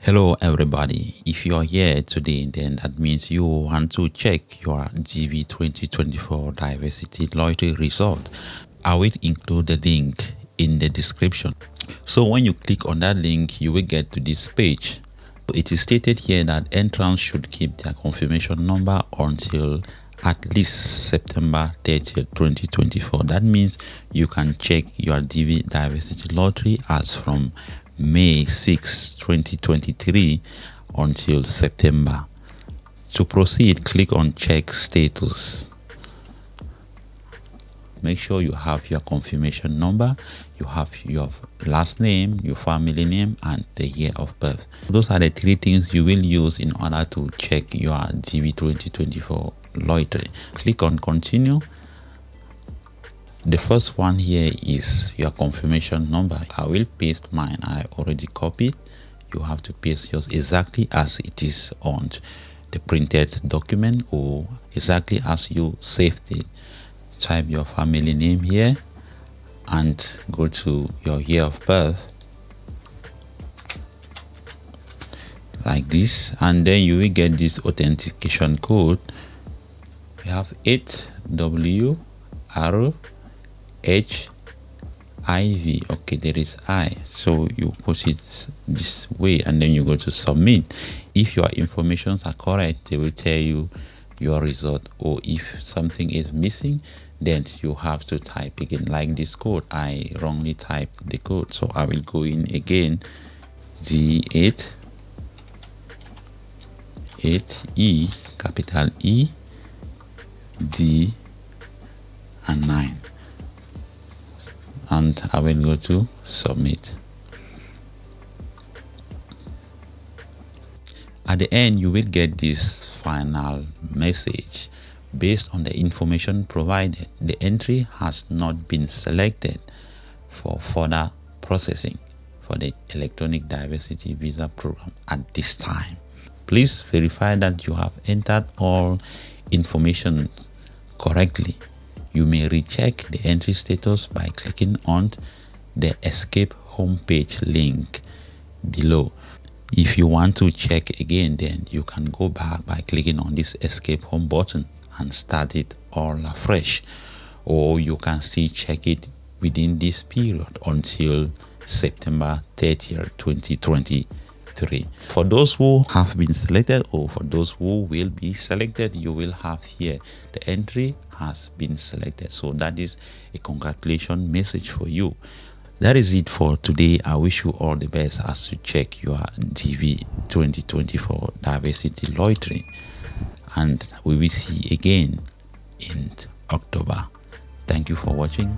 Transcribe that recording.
Hello everybody, if you are here today, then that means you want to check your GV 2024 diversity lottery result. I will include the link in the description. So when you click on that link, you will get to this page. It is stated here that entrants should keep their confirmation number until at least September 30th, 2024. That means you can check your DV diversity lottery as from May 6, 2023 until September. To proceed, click on check status. Make sure you have your confirmation number, you have your last name, your family name, and the year of birth. Those are the three things you will use in order to check your GV 2024 lottery. Click on continue. The first one here is your confirmation number. I will paste mine. I already copied. You have to paste yours exactly as it is on the printed document or exactly as you saved it. Type your family name here and go to your year of birth like this, and then you will get this authentication code. We have 8WRHIV. Okay, there is I, so you put it this way and then you go to submit. If your informations are correct, they will tell you your result, or if something is missing, then you have to type again. Like this code, I wrongly typed the code, so I will go in again. D8 8E capital E D and 9, and I will go to submit. At the end, you will get this final message. Based on the information provided, the entry has not been selected for further processing for the electronic diversity visa program at this time. Please verify that you have entered all information correctly. You may recheck the entry status by clicking on the escape homepage link below. If you want to check again, then you can go back by clicking on this escape home button and start it all afresh, or you can still check it within this period until September 30th, 2023. For those who have been selected, or for those who will be selected, you will have here the entry has been selected. So that is a congratulations message for you. That is it for today. I wish you all the best as you check your DV 2024 diversity lottery, and we will see again in October. Thank you for watching.